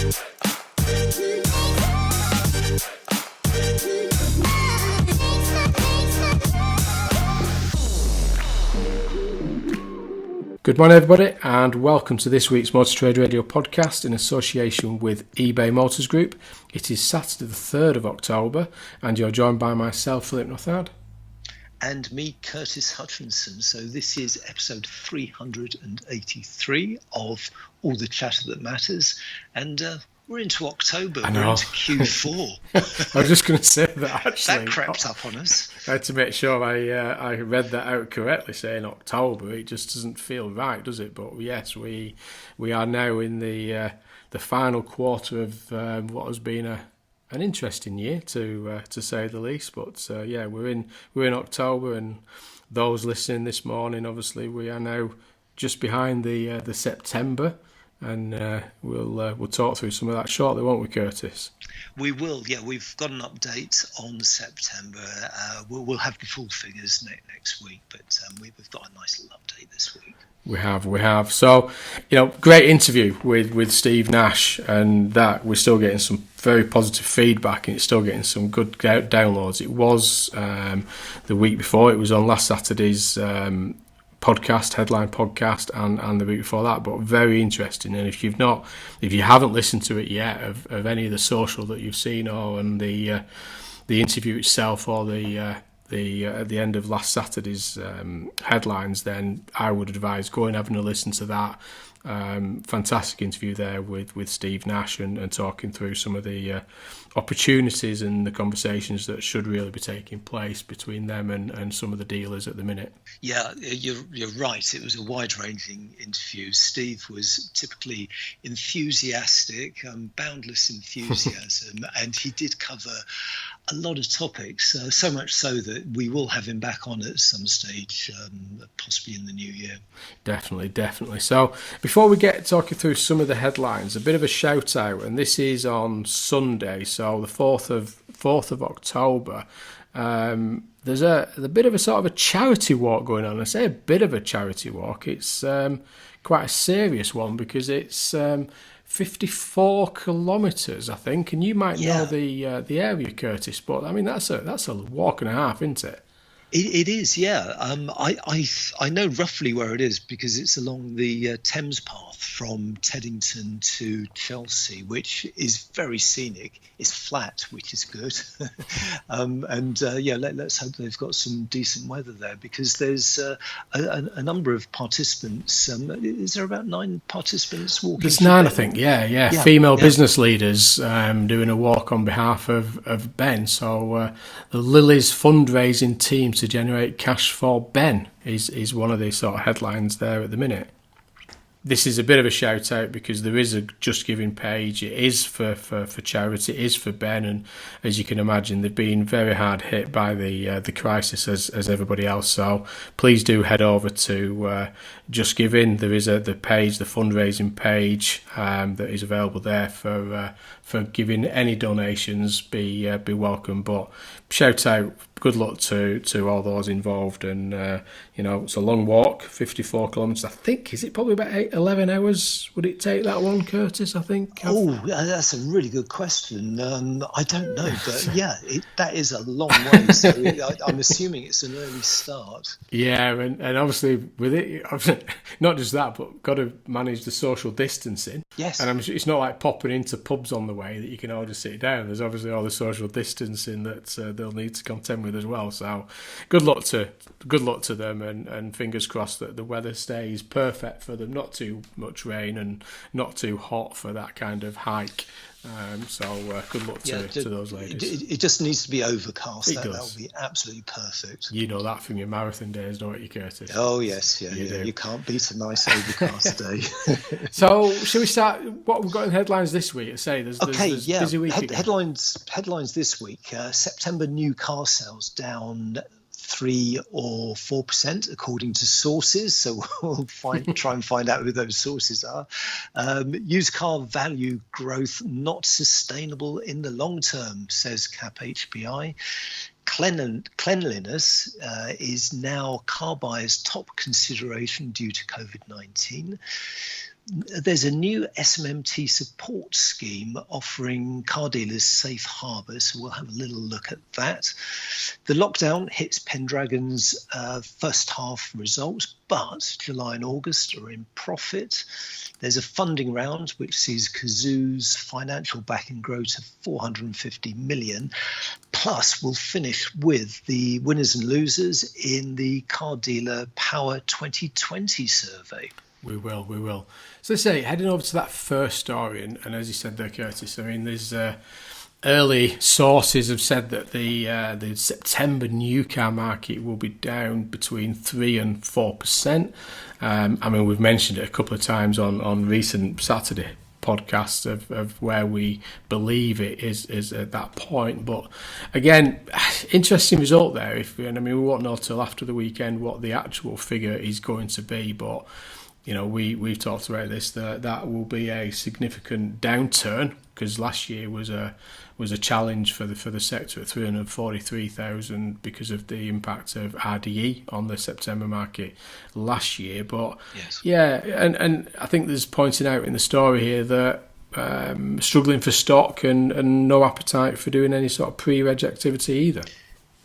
Good morning everybody and welcome to this week's Motor Trade Radio podcast in association with eBay Motors Group. It is Saturday the 3rd of October and you're joined by myself, Philip Nothard. And me, Curtis Hutchinson. So this is episode 383 of All the Chatter That Matters. And we're into October, we're into Q4. I was just going to say that actually. That crept up on us. I had to make sure I read that out correctly, saying October. It just doesn't feel right, does it? But yes, we are now in the final quarter of what has been an interesting year, to say the least. But yeah, we're in October, and those listening this morning, obviously, we are now just behind the September. And we'll talk through some of that shortly, won't we, Curtis? We will, yeah. We've got an update on September. We'll have the full figures next week, but we've got a nice little update this week. We have. So, great interview with Steve Nash, and that we're still getting some very positive feedback, and it's still getting some good downloads. It was the week before. It was on last Saturday's headline podcast, and the week before that, but very interesting. And if you haven't listened to it yet, of any of the social that you've seen, or on the interview itself, or the at the end of last Saturday's headlines, then I would advise going and having a listen to that. Fantastic interview there with Steve Nash, and talking through some of the opportunities and the conversations that should really be taking place between them and some of the dealers at the minute. Yeah, you're right. It was a wide-ranging interview. Steve was typically enthusiastic, boundless enthusiasm, and he did cover a lot of topics, so much so that we will have him back on at some stage, possibly in the new year. Definitely. So before we get talking through some of the headlines, a bit of a shout out, and this is on Sunday, so the 4th of October. There's a bit of a sort of a charity walk going on. I say a bit of a charity walk. It's quite a serious one, because it's 54 kilometres, I think, and you might know the area, Curtis. But I mean, that's a walk and a half, isn't it? It is, yeah. I know roughly where it is, because it's along the Thames path from Teddington to Chelsea, which is very scenic. It's flat, which is good. Let's hope they've got some decent weather there, because there's a number of participants. Is there about 9 participants walking? There's 9, I think. Yeah. Female business leaders doing a walk on behalf of Ben. So the Lily's fundraising team to generate cash for Ben is one of the sort of headlines there at the minute. This is a bit of a shout out, because there is a Just Giving page. It is for charity. It is for Ben, and as you can imagine, they've been very hard hit by the crisis as everybody else. So please do head over to Just Giving. There is the page, the fundraising page, that is available there for giving. Any donations be welcome. But shout out, good luck to all those involved, and it's a long walk, 54 kilometres. I think, is it probably about 11 hours? Would it take that one, Curtis? I think. That's a really good question. I don't know, but yeah, that is a long way. So I'm assuming it's an early start. Yeah, and obviously with it, not just that, but got to manage the social distancing. Yes. And it's not like popping into pubs on the way that you can all just sit down. There's obviously all the social distancing that they'll need to contend with as well. So good luck to them, and fingers crossed that the weather stays perfect for them. Not too much rain and not too hot for that kind of hike. Good luck to those ladies. It just needs to be overcast. That does. will be absolutely perfect. You know that from your marathon days, don't you, Curtis? Oh yes, yeah. You can't beat a nice overcast day. So, shall we start? What we've got in headlines this week? There's busy week. Headlines this week. September new car sales down 3 or 4%, according to sources. So we'll try and find out who those sources are. Used car value growth not sustainable in the long term, says CAP HPI. Cleanliness is now car buyers' top consideration due to COVID-19. There's a new SMMT support scheme offering car dealers safe harbour, so we'll have a little look at that. The lockdown hits Pendragon's first half results, but July and August are in profit. There's a funding round which sees Kazoo's financial backing grow to 450 million. Plus, we'll finish with the winners and losers in the Car Dealer Power 2020 survey. We will. So let's say, heading over to that first story, and as you said there, Curtis, I mean, there's early sources have said that the September new car market will be down between 3 and 4%. I mean, we've mentioned it a couple of times on recent Saturday podcasts of where we believe it is at that point. But again, interesting result there. We won't know till after the weekend what the actual figure is going to be, but we've talked about this, that will be a significant downturn, because last year was a challenge for the sector at 343,000 because of the impact of RDE on the September market last year. But yes. Yeah, and I think there's pointing out in the story here that struggling for stock and no appetite for doing any sort of pre-reg activity either.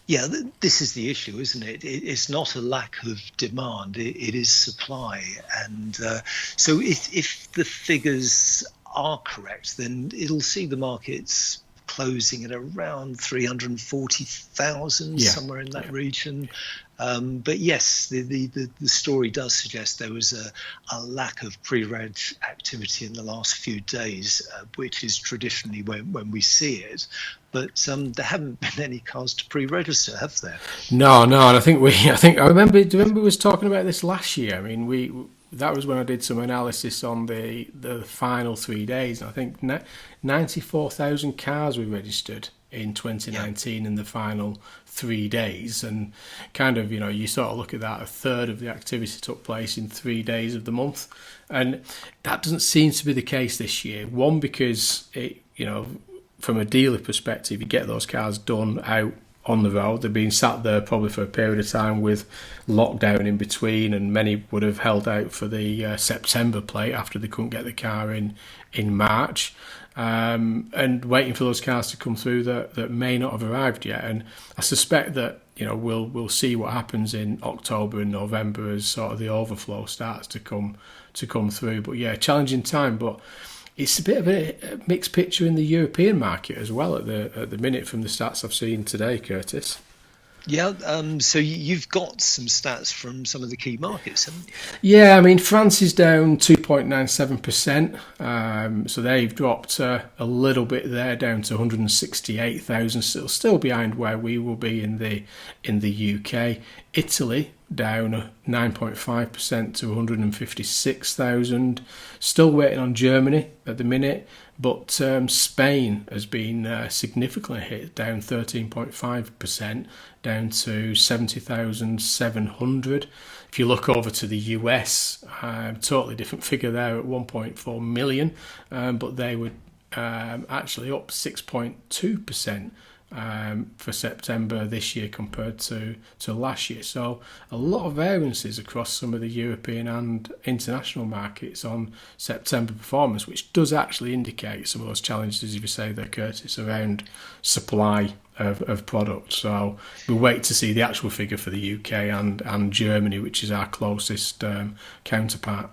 Yeah, this is the issue, isn't it? It's not a lack of demand, it is supply. And so if the figures are correct, then it'll see the markets closing at around 340,000, somewhere in that region. But yes, the story does suggest there was a lack of pre-reg activity in the last few days, which is traditionally when we see it. But there haven't been any cars to pre-register, have there? No, and I think I remember. Do you remember we was talking about this last year? I mean, that was when I did some analysis on the final 3 days. And I think 94,000 cars were registered in 2019 in the final 3 days, and kind of you sort of look at that, a third of the activity took place in 3 days of the month, and that doesn't seem to be the case this year. One, because it from a dealer perspective, you get those cars done out on the road. They've been sat there probably for a period of time with lockdown in between, and many would have held out for the September plate after they couldn't get the car in March, and waiting for those cars to come through that may not have arrived yet. And I suspect that we'll see what happens in October and November as sort of the overflow starts to come through. But yeah, challenging time, but it's a bit of a mixed picture in the European market as well at the minute from the stats I've seen today, Curtis. Yeah, so you've got some stats from some of the key markets, haven't you? Yeah, I mean, France is down 2.97%, so they've dropped a little bit there, down to 168,000, still behind where we will be in the UK. Italy down 9.5% to 156,000. Still waiting on Germany at the minute, but Spain has been significantly hit, down 13.5%, down to 70,700. If you look over to the US, totally different figure there at 1.4 million, but they were actually up 6.2%. For September this year compared to last year. So a lot of variances across some of the European and international markets on September performance, which does actually indicate some of those challenges, if you say there, Curtis, around supply of products. So we'll wait to see the actual figure for the UK and Germany, which is our closest counterpart.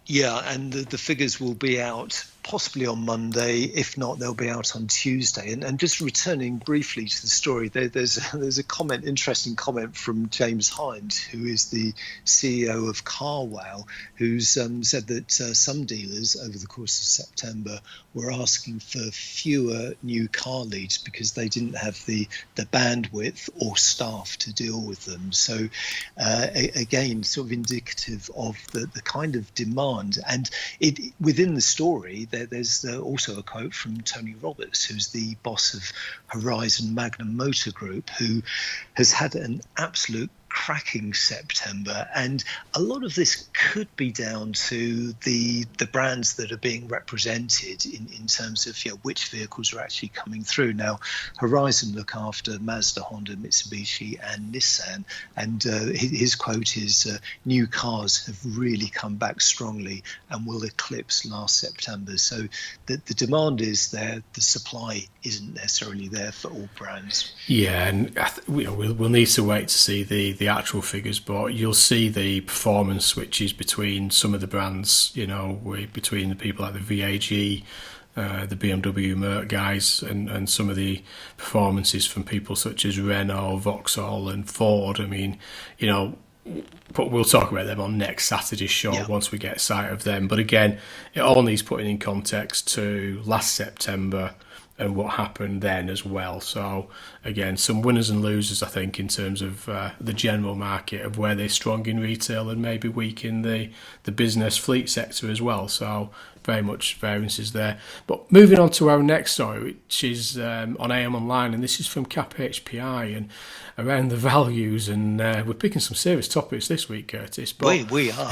Yeah, and the figures will be out possibly on Monday. If not, they'll be out on Tuesday. And just returning briefly to the story, there's a comment, interesting comment from James Hind, who is the CEO of Carwow, who's said that some dealers over the course of September were asking for fewer new car leads because they didn't have the bandwidth or staff to deal with them. So again, sort of indicative of the kind of demand. And within the story, there's also a quote from Tony Roberts, who's the boss of Horizon Magnum Motor Group, who has had an absolute cracking September, and a lot of this could be down to the brands that are being represented in terms of which vehicles are actually coming through. Now, Horizon look after Mazda, Honda, Mitsubishi, and Nissan, and his quote is, "New cars have really come back strongly and will eclipse last September." So the demand is there, the supply isn't necessarily there for all brands. Yeah, and we'll need to wait to see the actual figures, but you'll see the performance switches between some of the brands, between the people like the VAG, the BMW Merc guys, and some of the performances from people such as Renault, Vauxhall and Ford. I mean, but we'll talk about them on next Saturday's show once we get sight of them. But again, it all needs putting in context to last September and what happened then as well. So again, some winners and losers, I think, in terms of the general market of where they're strong in retail and maybe weak in the business fleet sector as well. So very much variances there. But moving on to our next story, which is on AM Online, and this is from Cap HPI and around the values, and we're picking some serious topics this week, Curtis. But we are.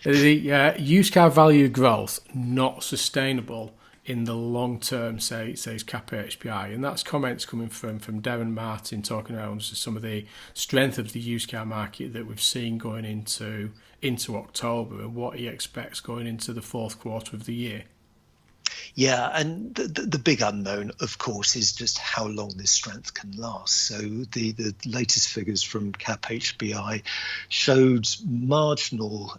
The used car value growth not sustainable in the long term, says Cap HPI, and that's comments coming from Darren Martin talking around some of the strength of the used car market that we've seen going into October and what he expects going into the fourth quarter of the year. Yeah, and the big unknown, of course, is just how long this strength can last. So the latest figures from Cap HBI showed marginal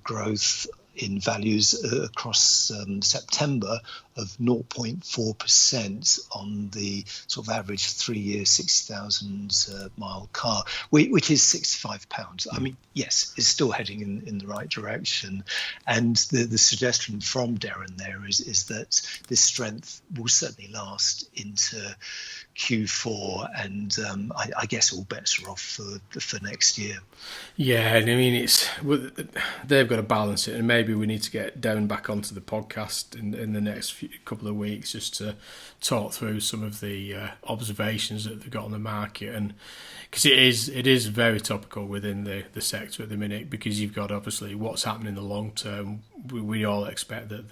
growth in values across September of 0.4% on the sort of average 3-year 60,000 mile car, which is £65. I mean, yes, it's still heading in the right direction. And the suggestion from Darren there is that this strength will certainly last into Q4, and I guess all bets are off for next year. Yeah, and I mean they've got to balance it, and maybe we need to get Darren back onto the podcast in the next couple of weeks just to talk through some of the observations that they've got on the market, and because it is very topical within the sector at the minute, because you've got obviously what's happening in the long term. We all expect that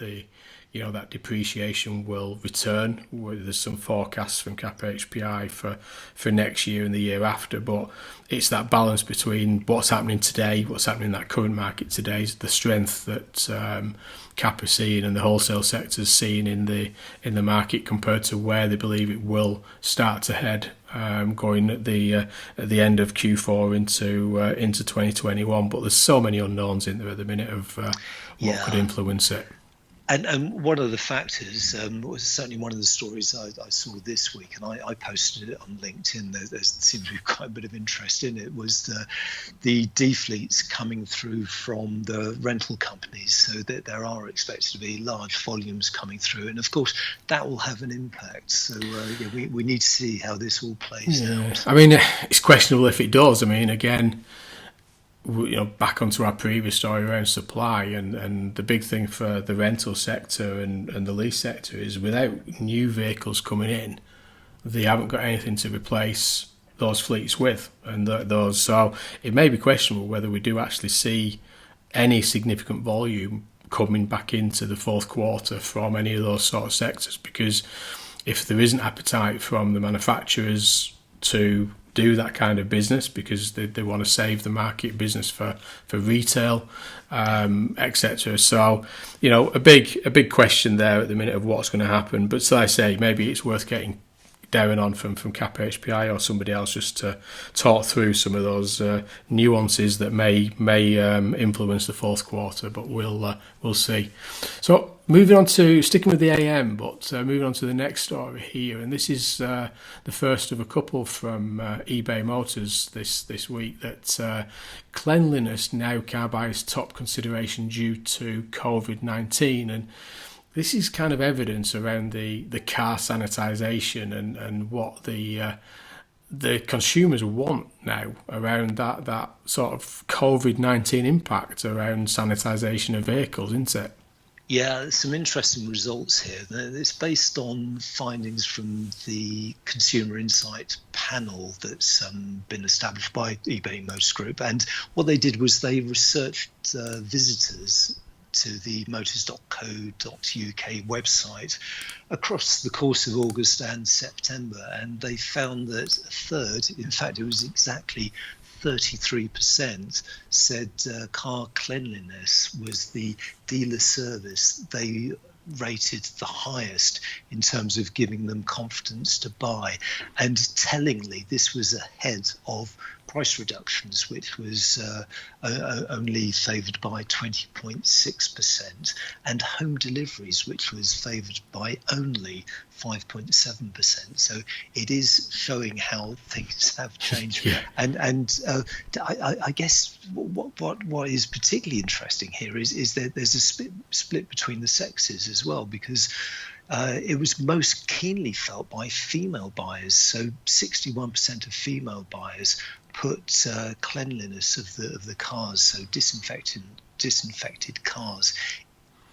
that depreciation will return. There's some forecasts from Cap HPI for next year and the year after, but it's that balance between what's happening today, what's happening in that current market today, the strength that Cap is seeing and the wholesale sector is seeing in the market compared to where they believe it will start to head going at the end of Q4 into 2021. But there's so many unknowns in there at the minute of what could influence it. And one of the factors was certainly one of the stories I saw this week, and I posted it on LinkedIn. There seemed to be quite a bit of interest in it. Was the defleets coming through from the rental companies, so that there are expected to be large volumes coming through, and of course that will have an impact. So we need to see how this all plays out. I mean, it's questionable if it does. I mean, again, back onto our previous story around supply, and the big thing for the rental sector and the lease sector is without new vehicles coming in, they haven't got anything to replace those fleets with, and those. So it may be questionable whether we do actually see any significant volume coming back into the fourth quarter from any of those sort of sectors, because if there isn't appetite from the manufacturers to do that kind of business because they want to save the market business for retail, etc. So, a big question there at the minute of what's going to happen. But so I say, maybe it's worth getting Darren on from Cap HPI or somebody else just to talk through some of those nuances that may influence the fourth quarter. But we'll see. So sticking with the AM, but moving on to the next story here, and this is the first of a couple from eBay Motors this week, that cleanliness now car buyers' top consideration due to COVID-19, and this is kind of evidence around the car sanitisation and what the consumers want now around that sort of COVID-19 impact around sanitisation of vehicles, isn't it? Yeah, some interesting results here. It's based on findings from the Consumer Insight panel that's been established by eBay Motors Group. And what they did was they researched visitors to the motors.co.uk website across the course of August and September, and they found that a third, in fact, it was exactly 33%, said car cleanliness was the dealer service they rated the highest in terms of giving them confidence to buy. And tellingly, this was ahead of price reductions, which was only favoured by 20.6%, and home deliveries, which was favoured by only 5.7%. So it is showing how things have changed. Yeah. And I guess what is particularly interesting here is that there's a split between the sexes as well, because it was most keenly felt by female buyers. So 61% of female buyers put cleanliness of the cars, so disinfected cars,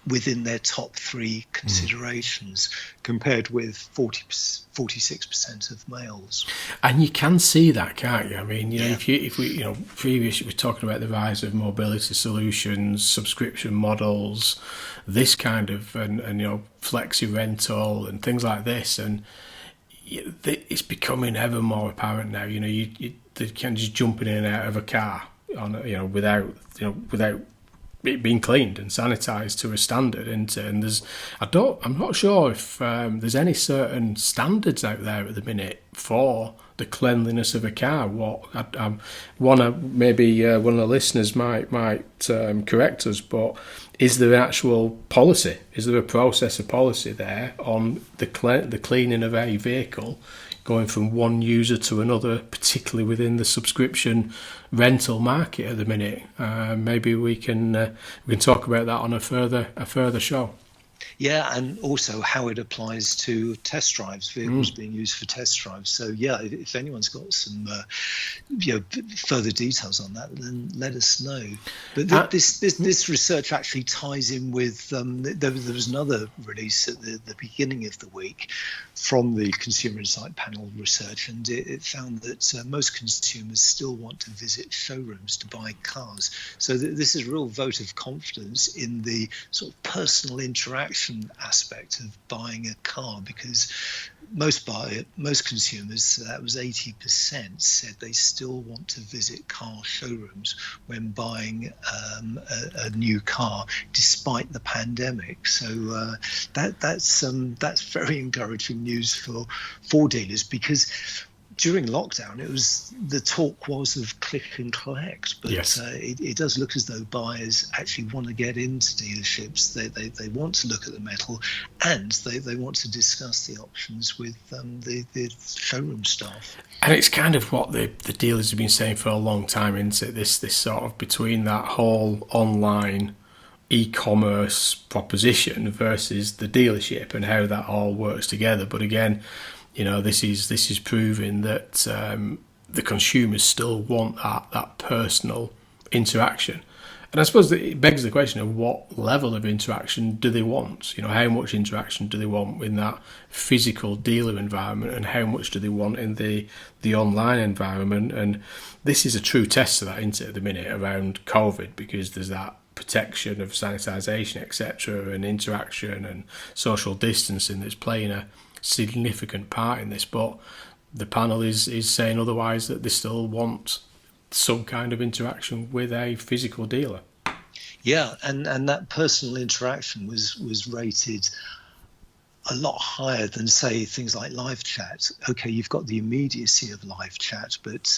within their top three considerations, compared with 46% of males. And you can see that, can't you? I mean, if we previously we're talking about the rise of mobility solutions, subscription models, this kind of, and flexi rental and things like this, and it's becoming ever more apparent now. They can just jumping in and out of a car without it being cleaned and sanitized to a standard, and I'm not sure if there's any certain standards out there at the minute for the cleanliness of a car. One of the listeners might correct us, but is there an actual policy? Is there a process of policy there on the cleaning of a vehicle going from one user to another, particularly within the subscription rental market at the minute? Maybe we can talk about that on a further show. Yeah, and also how it applies to test drives, vehicles being used for test drives. So yeah, if anyone's got some further details on that, then let us know. But this research actually ties in with there was another release at the beginning of the week from the Consumer Insight panel research, and it found that most consumers still want to visit showrooms to buy cars. So this is a real vote of confidence in the sort of personal interaction aspect of buying a car, because most consumers, that was 80%, said they still want to visit car showrooms when buying a new car, despite the pandemic. So that's very encouraging news for dealers, because during lockdown, the talk was of click and collect, but yes. It does look as though buyers actually want to get into dealerships. They want to look at the metal, and they want to discuss the options with the showroom staff. And it's kind of what the dealers have been saying for a long time, isn't it? This sort of between that whole online e-commerce proposition versus the dealership and how that all works together. But again, this is proving that the consumers still want that personal interaction. And I suppose it begs the question of what level of interaction do they want? How much interaction do they want in that physical dealer environment, and how much do they want in the online environment? And this is a true test of that, isn't it, at the minute around COVID, because there's that protection of sanitisation, etc., and interaction and social distancing that's playing a significant part in this. But the panel is saying otherwise, that they still want some kind of interaction with a physical dealer. Yeah, and that personal interaction was rated a lot higher than, say, things like live chat. Okay, you've got the immediacy of live chat, but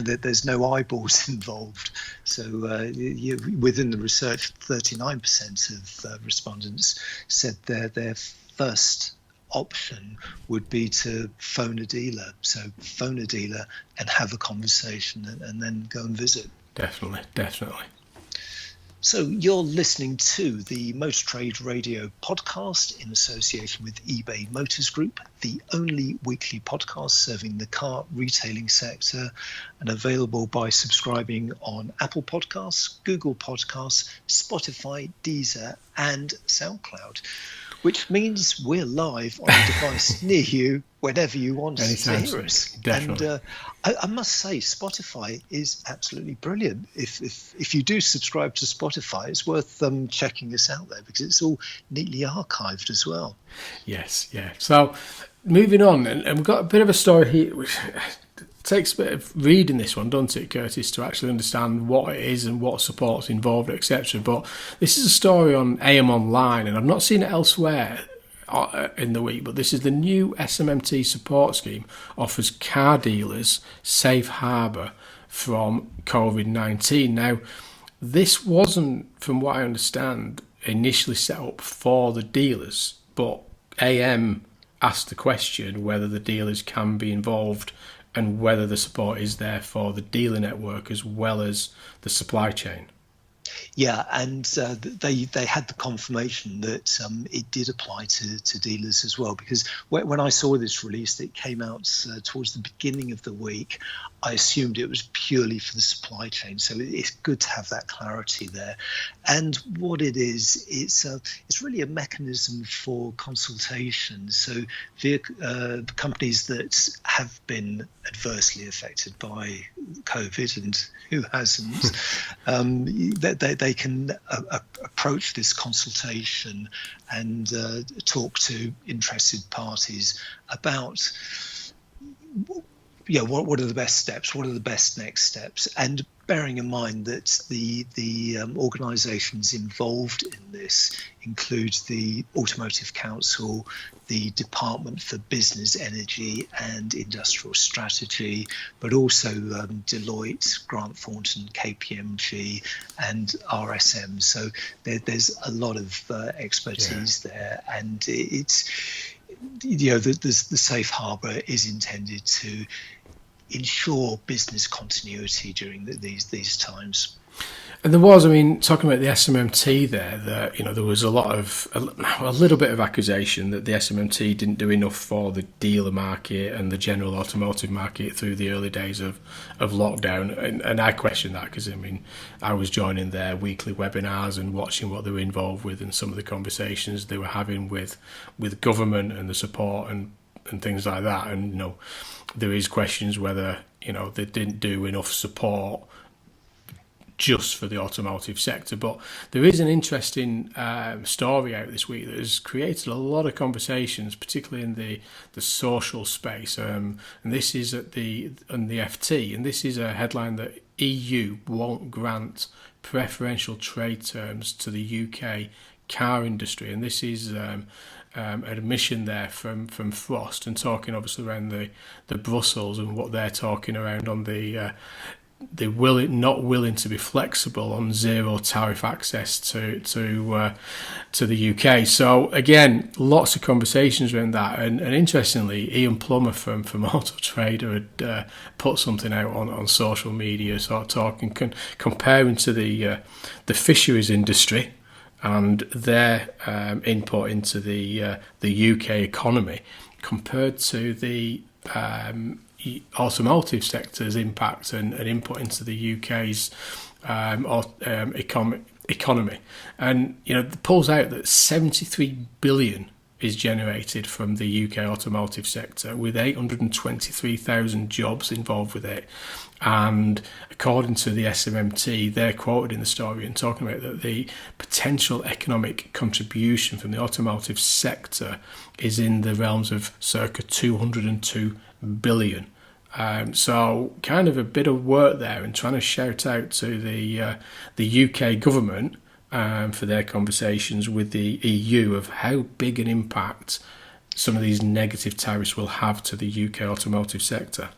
there's no eyeballs involved. So within the research, 39% of respondents said their first option would be to phone a dealer. So phone a dealer and have a conversation, and then go and visit. Definitely. So you're listening to the Motor Trade Radio podcast in association with eBay Motors Group, the only weekly podcast serving the car retailing sector, and available by subscribing on Apple Podcasts, Google Podcasts, Spotify, Deezer, and SoundCloud, which means we're live on a device near you whenever you want to hear us. Definitely. And I must say, Spotify is absolutely brilliant. If you do subscribe to Spotify, it's worth checking us out there because it's all neatly archived as well. Yes, yeah. So moving on, and we've got a bit of a story here, which takes a bit of reading this one, doesn't it, Curtis, to actually understand what it is and what support's involved, etc. But this is a story on AM Online, and I've not seen it elsewhere in the week, but this is the new SMMT support scheme offers car dealers safe harbour from COVID-19. Now, this wasn't, from what I understand, initially set up for the dealers, but AM asked the question whether the dealers can be involved and whether the support is there for the dealer network as well as the supply chain. Yeah, and they had the confirmation that it did apply to dealers as well, because when I saw this released, it came out towards the beginning of the week. I assumed it was purely for the supply chain, so it's good to have that clarity there. And what it is, it's really a mechanism for consultation. So companies that have been adversely affected by COVID, and who hasn't, they can approach this consultation and talk to interested parties about what are the best steps, what are the best next steps, and bearing in mind that the organisations involved in this include the Automotive Council, the Department for Business, Energy and Industrial Strategy, but also Deloitte, Grant Thornton, KPMG and RSM. So there's a lot of expertise there, and it's the safe harbour is intended to ensure business continuity during these times. And there was, talking about the SMMT there, there was a little bit of accusation that the SMMT didn't do enough for the dealer market and the general automotive market through the early days of lockdown. And I question that because, I was joining their weekly webinars and watching what they were involved with and some of the conversations they were having with government and the support and things like that. And, there is questions whether, they didn't do enough support just for the automotive sector. But there is an interesting story out this week that has created a lot of conversations, particularly in the social space. And this is on the FT, and this is a headline that EU won't grant preferential trade terms to the UK car industry. And this is an admission there from Frost, and talking obviously around the Brussels and what they're talking around on the not willing to be flexible on zero tariff access to the UK. So again, lots of conversations around that, and interestingly, Ian Plummer from Auto Trader had put something out on social media, sort of talking, comparing to the fisheries industry and their input into the UK economy compared to the automotive sector's impact and input into the UK's economy. And it pulls out that 73 billion is generated from the UK automotive sector, with 823,000 jobs involved with it. And according to the SMMT, they're quoted in the story and talking about that the potential economic contribution from the automotive sector is in the realms of circa 202 billion. So kind of a bit of work there, and trying to shout out to the UK government for their conversations with the EU of how big an impact some of these negative tariffs will have to the UK automotive sector.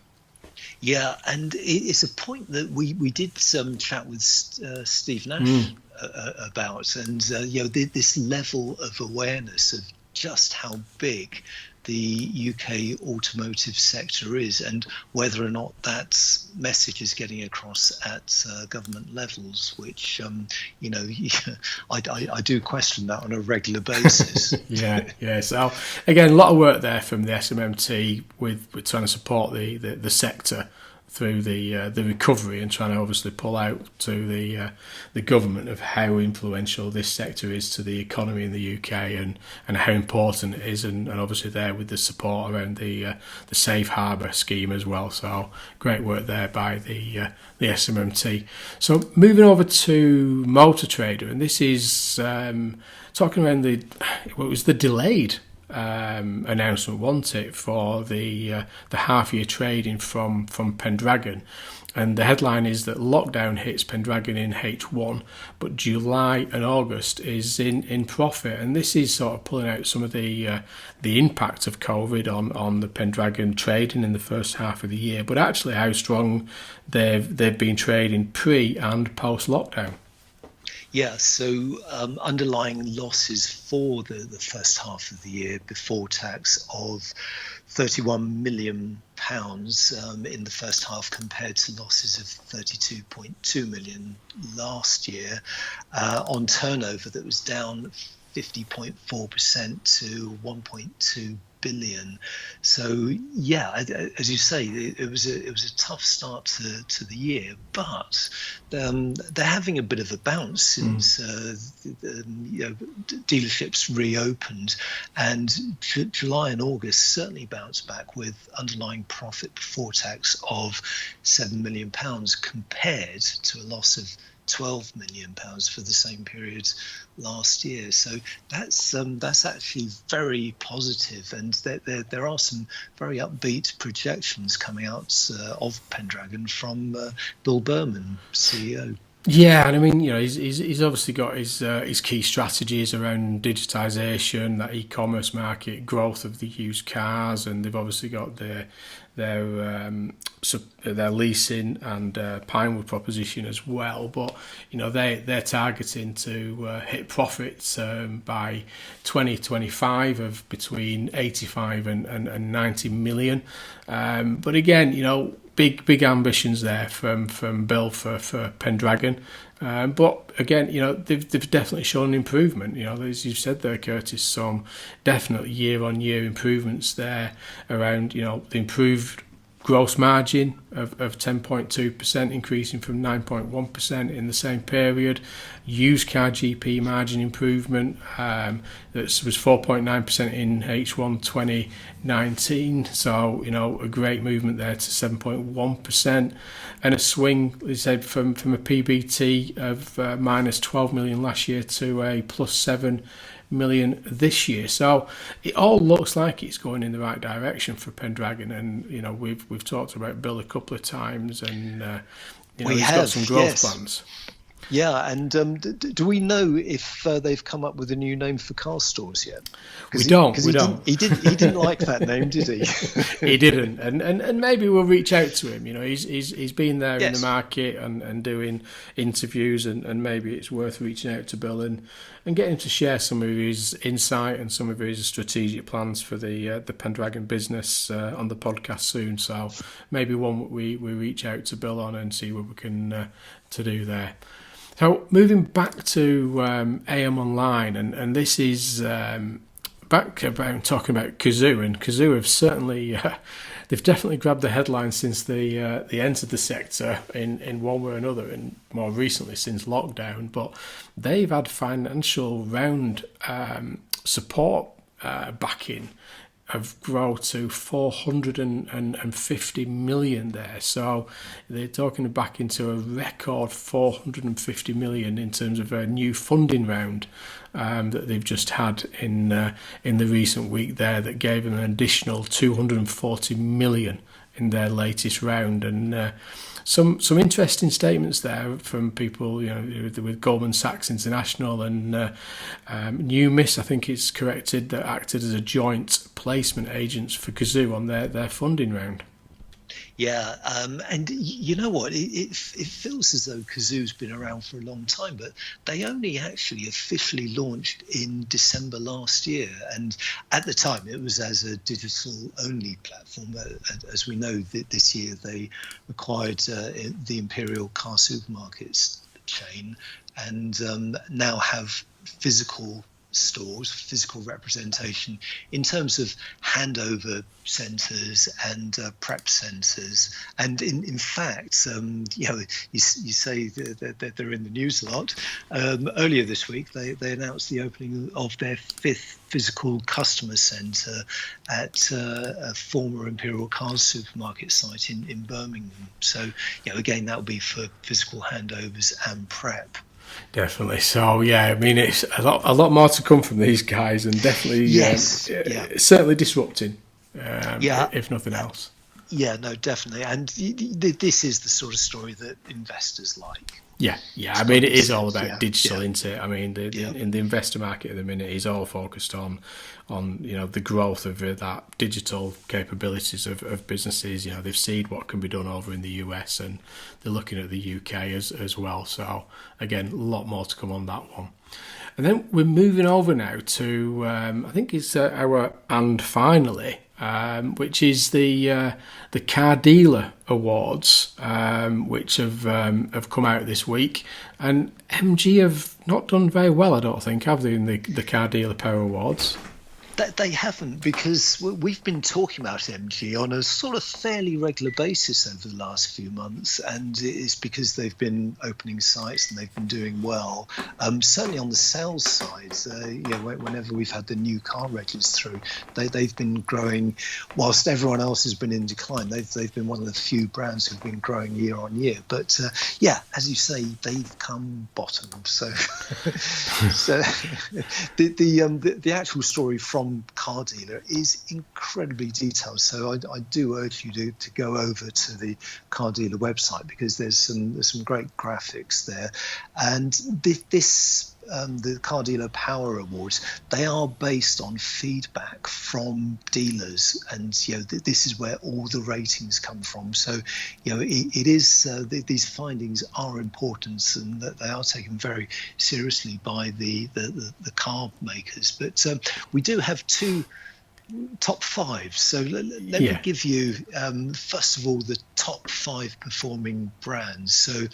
Yeah, and it's a point that we did some chat with Steve Nash about, and this level of awareness of just how big the UK automotive sector is, and whether or not that message is getting across at government levels, which I do question that on a regular basis. Yeah. So again, a lot of work there from the SMMT with trying to support the sector through the recovery, and trying to obviously pull out to the government of how influential this sector is to the economy in the UK, and how important it is, and obviously there with the support around the Safe Harbour scheme as well. So great work there by the SMMT. So moving over to Motor Trader, and this is talking around it was the delayed announcement, wasn't it, for the half-year trading from Pendragon. And the headline is that lockdown hits Pendragon in H1, but July and August is in profit. And this is sort of pulling out some of the impact of COVID on the Pendragon trading in the first half of the year, but actually how strong they've been trading pre and post lockdown. Yeah, so underlying losses for the first half of the year before tax of £31 million in the first half, compared to losses of 32.2 million last year, on turnover that was down 50.4% to 1.2 billion. So yeah, as you say, it was a tough start to the year, but they're having a bit of a bounce since dealerships reopened, and July and August certainly bounced back with underlying profit before tax of £7 million compared to a loss of £12 million for the same period last year. So that's actually very positive, and there are some very upbeat projections coming out of Pendragon from Bill Berman, CEO. Yeah, and I mean, he's obviously got his key strategies around digitisation, that e-commerce market, growth of the used cars, and they've obviously got their leasing and Pinewood proposition as well. But they're targeting to hit profits by 2025 of between 85 and 90 million. But again, big ambitions there from Bill for Pendragon. But again, they've definitely shown an improvement. As you've said there, Curtis, some definitely year-on-year improvements there around, the improved gross margin of 10.2%, increasing from 9.1% in the same period. Used car GP margin improvement that was 4.9% in H1 2019. So, a great movement there to 7.1%. And a swing, they said, from a PBT of minus 12 million last year to a plus 7 million this year. So it all looks like it's going in the right direction for Pendragon, and we've talked about Bill a couple of times, and he's got some growth plans. Yeah, and do we know if they've come up with a new name for car stores yet? We don't. He didn't like that name, did he? He didn't, and maybe we'll reach out to him. He's been there in the market and doing interviews, and maybe it's worth reaching out to Bill and getting him to share some of his insight and some of his strategic plans for the Pendragon business on the podcast soon. So maybe one we reach out to Bill on and see what we can to do there. So moving back to AM Online, and this is back about talking about Cazoo, and Cazoo have certainly they've definitely grabbed the headlines since they entered the sector in one way or another, and more recently since lockdown. But they've had financial round support backing have grown to 450 million there. So they're talking back into a record 450 million in terms of a new funding round that they've just had in the recent week there, that gave them an additional 240 million in their latest round. And some interesting statements there from people, with Goldman Sachs International and Numis, I think it's corrected, that acted as a joint placement agents for Cazoo on their funding round. Yeah, and you know what? It feels as though Kazoo's been around for a long time, but they only actually officially launched in December last year. And at the time, it was as a digital-only platform. As we know, this year they acquired the Imperial Car Supermarkets chain, and now have physical stores, physical representation in terms of handover centres and prep centres. And in fact, you say that they're in the news a lot. Earlier this week, they announced the opening of their 5th physical customer centre at a former Imperial Cars supermarket site in Birmingham. So, again, that will be for physical handovers and prep. Definitely. So yeah, I mean, it's a lot more to come from these guys, and definitely, Yes, yeah, certainly disrupting, yeah. if nothing else. Yeah, no, definitely. And this is the sort of story that investors like. Yeah. I mean, it is all about Yeah, digital, yeah, isn't it? I mean, in the investor market at the minute is all focused on the growth of that digital capabilities of businesses. They've seen what can be done over in the US, and they're looking at the UK as well. So again, a lot more to come on that one. And then we're moving over now to I think it's our and finally. Which is the Car Dealer Awards, which have come out this week, and MG have not done very well, I don't think, have they, in the Car Dealer Power Awards? That they haven't, because we've been talking about MG on a sort of fairly regular basis over the last few months, and it's because they've been opening sites and they've been doing well. Certainly on the sales side, whenever we've had the new car regs through, they've been growing, whilst everyone else has been in decline. They've been one of the few brands who've been growing year on year. But as you say, they've come bottom. So, so the actual story from Car Dealer is incredibly detailed, so I do urge you to go over to the Car Dealer website, because there's some great graphics there. And the Car Dealer Power Awards, they are based on feedback from dealers, and this is where all the ratings come from. So it is these findings are important, and that they are taken very seriously by the car makers. But we do have 2 top 5. So let me give you, first of all, the top 5 performing brands. So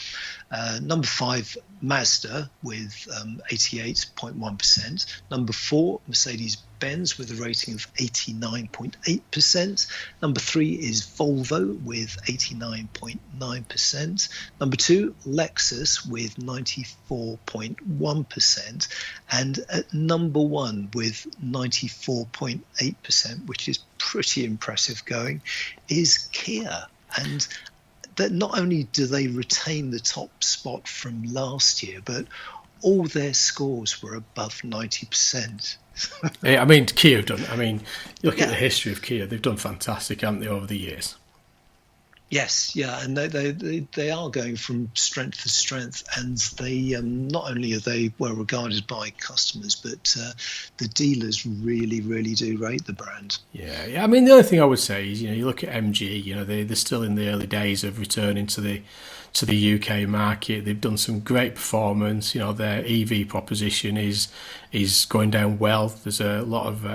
number 5, Mazda with 88.1%. Number 4, Mercedes-Benz with a rating of 89.8%. Number 3 is Volvo with 89.9%. Number 2, Lexus with 94.1%. And at number 1 with 94.8%, which is pretty impressive going, is Kia. And that not only do they retain the top spot from last year, but all their scores were above 90%. I mean, Kia have done. I mean, you look at the history of Kia; they've done fantastic, haven't they, over the years? Yes, yeah, and they are going from strength to strength, and they not only are they well regarded by customers, but the dealers really, really do rate the brand. Yeah. I mean, the other thing I would say is, you look at MG. They're still in the early days of returning to the UK market. They've done some great performance. Their EV proposition is going down well. There's a lot of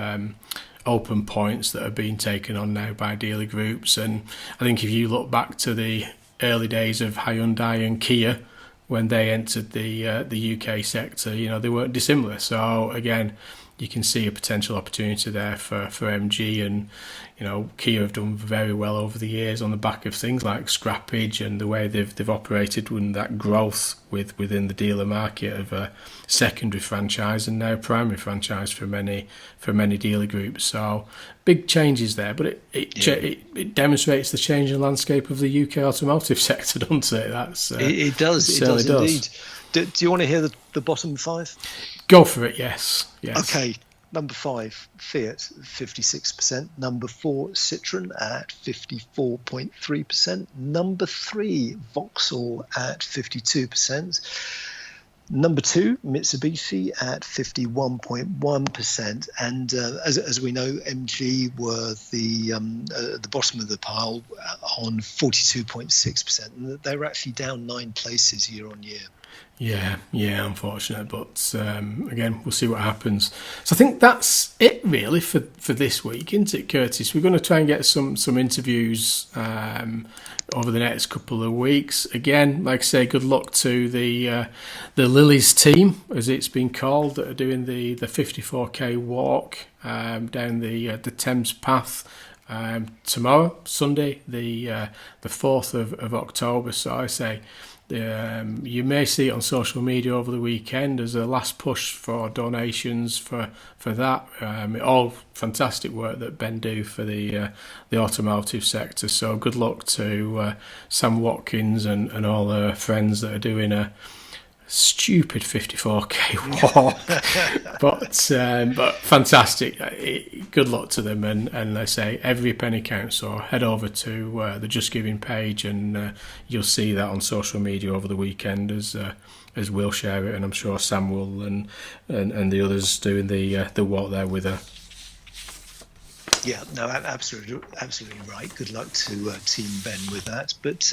open points that are being taken on now by dealer groups, and I think if you look back to the early days of Hyundai and Kia when they entered the UK sector, they weren't dissimilar. So again, you can see a potential opportunity there for MG, and Kia have done very well over the years on the back of things like scrappage and the way they've operated with that growth within the dealer market of a secondary franchise and now primary franchise for many dealer groups. So big changes there, but it demonstrates the changing landscape of the UK automotive sector, doesn't it? It does. It does indeed. Do you want to hear the bottom 5? Go for it. Yes. Okay. Number 5, Fiat, 56%. Number 4, Citroen at 54.3%. Number 3, Vauxhall at 52%. Number 2, Mitsubishi at 51.1%, and as we know, MG were the bottom of the pile on 42.6%, and they were actually down 9 places year on year. Yeah, unfortunate, but again, we'll see what happens. So I think that's it really for this week, isn't it, Curtis? We're going to try and get some interviews over the next couple of weeks. Again, like I say, good luck to the Lilies team, as it's been called, that are doing the 54k walk down the Thames Path tomorrow, Sunday, the 4th of October. So I say, you may see it on social media over the weekend as a last push for donations for that. All fantastic work that Ben do for the automotive sector. So good luck to Sam Watkins and all her friends that are doing a stupid 54k walk, but fantastic. Good luck to them, and they say every penny counts. So head over to the Just Giving page, and you'll see that on social media over the weekend as we'll share it, and I'm sure Sam will, and the others doing the walk there with her. Yeah, no, absolutely right. Good luck to Team Ben with that. But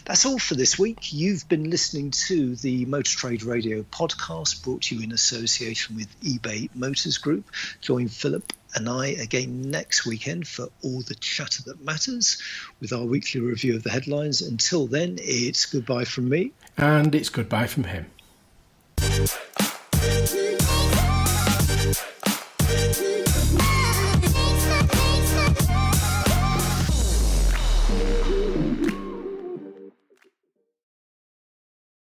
that's all for this week. You've been listening to the Motor Trade Radio podcast, brought to you in association with eBay Motors Group. Join Philip and I again next weekend for all the chatter that matters with our weekly review of the headlines. Until then, it's goodbye from me. And it's goodbye from him.